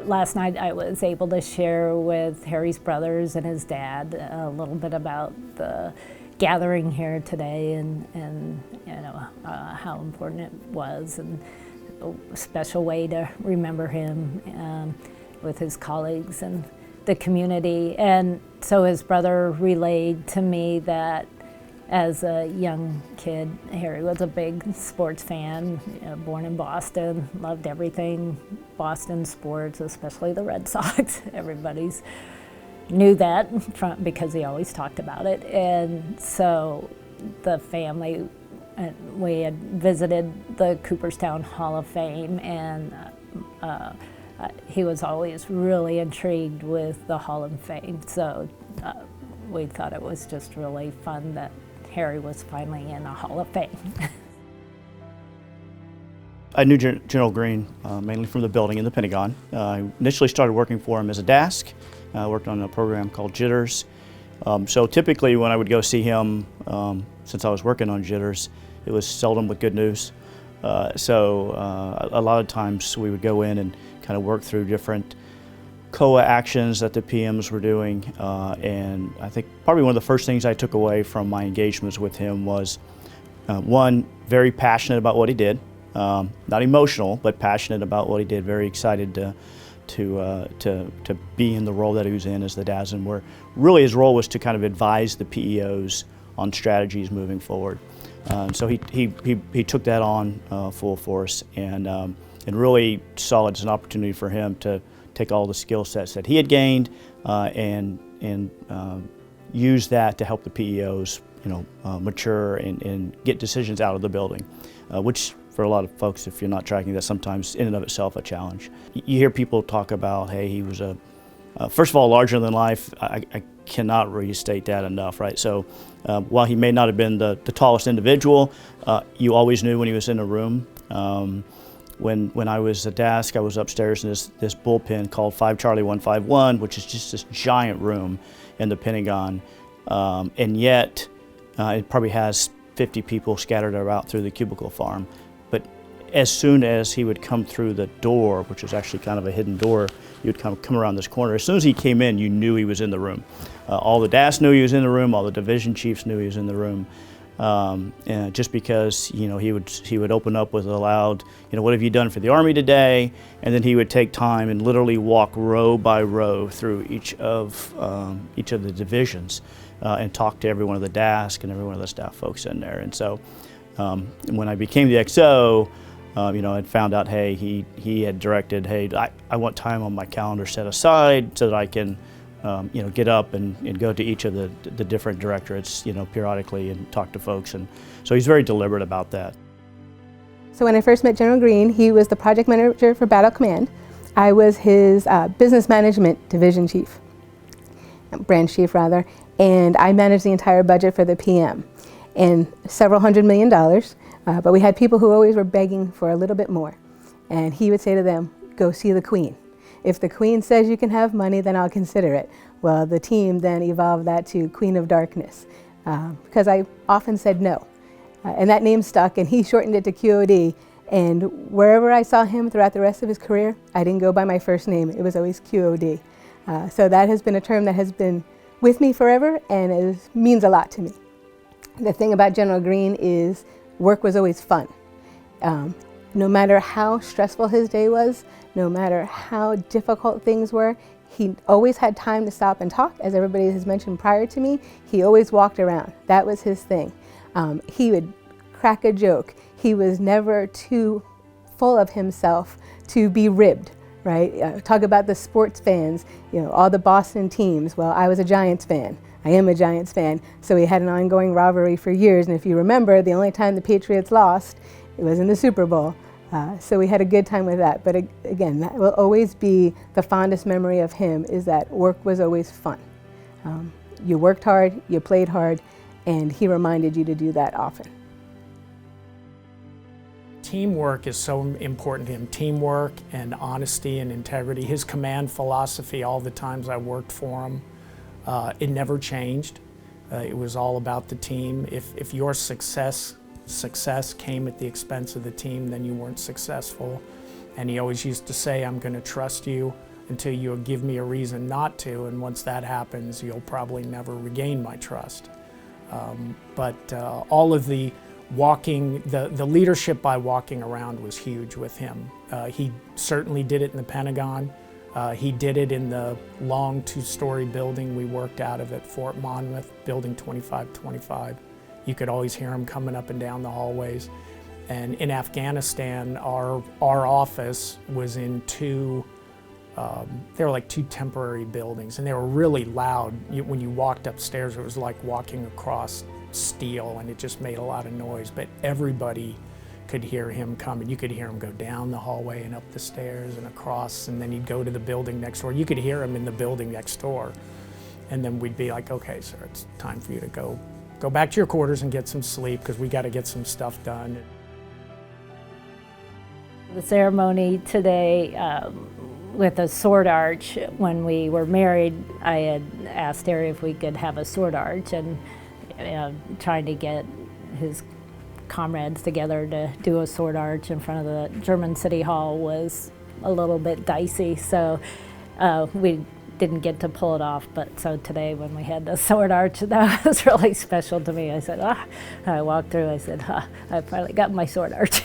last night I was able to share with Harry's brothers and his dad a little bit about the gathering here today and how important it was, and a special way to remember him with his colleagues and the community. And so his brother relayed to me that as a young kid, Harry was a big sports fan, born in Boston, loved everything Boston sports, especially the Red Sox. Everybody's knew that because he always talked about it. And so the family, we had visited the Cooperstown Hall of Fame, and he was always really intrigued with the Hall of Fame. So we thought it was just really fun that Harry was finally in a Hall of Fame. I knew General Greene mainly from the building in the Pentagon. I initially started working for him as a DASC. I worked on a program called Jitters. So typically when I would go see him, since I was working on Jitters, it was seldom with good news. So a lot of times we would go in and kind of work through different COA actions that the PMs were doing, and I think probably one of the first things I took away from my engagements with him was, one, very passionate about what he did, not emotional, but passionate about what he did, very excited to be in the role that he was in as the DASN, where really his role was to kind of advise the PEOs on strategies moving forward. So he took that on full force, and really saw it as an opportunity for him to take all the skill sets that he had gained and use that to help the PEOs, mature and get decisions out of the building, which for a lot of folks, if you're not tracking that, sometimes in and of itself a challenge. You hear people talk about, hey, he was first of all, larger than life. I cannot restate that enough, right? So while he may not have been the tallest individual, you always knew when he was in a room. When I was at DASC, I was upstairs in this bullpen called 5 Charlie 151, which is just this giant room in the Pentagon, and yet it probably has 50 people scattered about through the cubicle farm. But as soon as he would come through the door, which was actually kind of a hidden door, he would come around this corner. As soon as he came in, you knew he was in the room. All the DAS knew he was in the room. All the division chiefs knew he was in the room. And just because he would open up with a loud, what have you done for the Army today? And then he would take time and literally walk row by row through each of the divisions and talk to every one of the DASC and every one of the staff folks in there. And so when I became the XO, I'd found out, hey, he had directed, hey, I want time on my calendar set aside so that I can get up and go to each of the different directorates, periodically and talk to folks. And so he's very deliberate about that. So when I first met General Greene, he was the project manager for Battle Command. I was his business management division chief, branch chief rather, and I managed the entire budget for the PM and several $100 million. But we had people who always were begging for a little bit more. And he would say to them, go see the Queen. If the Queen says you can have money, then I'll consider it. Well, the team then evolved that to Queen of Darkness, because I often said no. And that name stuck, and he shortened it to QOD. And wherever I saw him throughout the rest of his career, I didn't go by my first name. It was always QOD. So that has been a term that has been with me forever, and it means a lot to me. The thing about General Greene is work was always fun. No matter how stressful his day was, no matter how difficult things were, he always had time to stop and talk. As everybody has mentioned prior to me, he always walked around. That was his thing. He would crack a joke. He was never too full of himself to be ribbed, right? Talk about the sports fans, all the Boston teams. Well, I was a Giants fan. I am a Giants fan. So we had an ongoing rivalry for years. And if you remember, the only time the Patriots lost, it was in the Super Bowl. So we had a good time with that. But again, that will always be the fondest memory of him, is that work was always fun. You worked hard, you played hard, and he reminded you to do that often. Teamwork is so important to him. Teamwork and honesty and integrity. His command philosophy, all the times I worked for him, it never changed. It was all about the team. If your success came at the expense of the team, then you weren't successful. And he always used to say, I'm going to trust you until you give me a reason not to, and once that happens, you'll probably never regain my trust. But all of the walking, the leadership by walking around was huge with him. He certainly did it in the Pentagon. He did it in the long two-story building we worked out of at Fort Monmouth, Building 2525. You could always hear him coming up and down the hallways. And in Afghanistan, our office was in they were like two temporary buildings, and they were really loud. When you walked upstairs, it was like walking across steel, and it just made a lot of noise, but everybody could hear him coming. You could hear him go down the hallway and up the stairs and across, and then he'd go to the building next door. You could hear him in the building next door. And then we'd be like, okay, sir, it's time for you to go back to your quarters and get some sleep, because we got to get some stuff done. The ceremony today with a sword arch, when we were married, I had asked Harry if we could have a sword arch, and trying to get his comrades together to do a sword arch in front of the German City Hall was a little bit dicey, so we didn't get to pull it off. But so today, when we had the sword arch, that was really special to me. I said, I walked through, I said, I finally got my sword arch.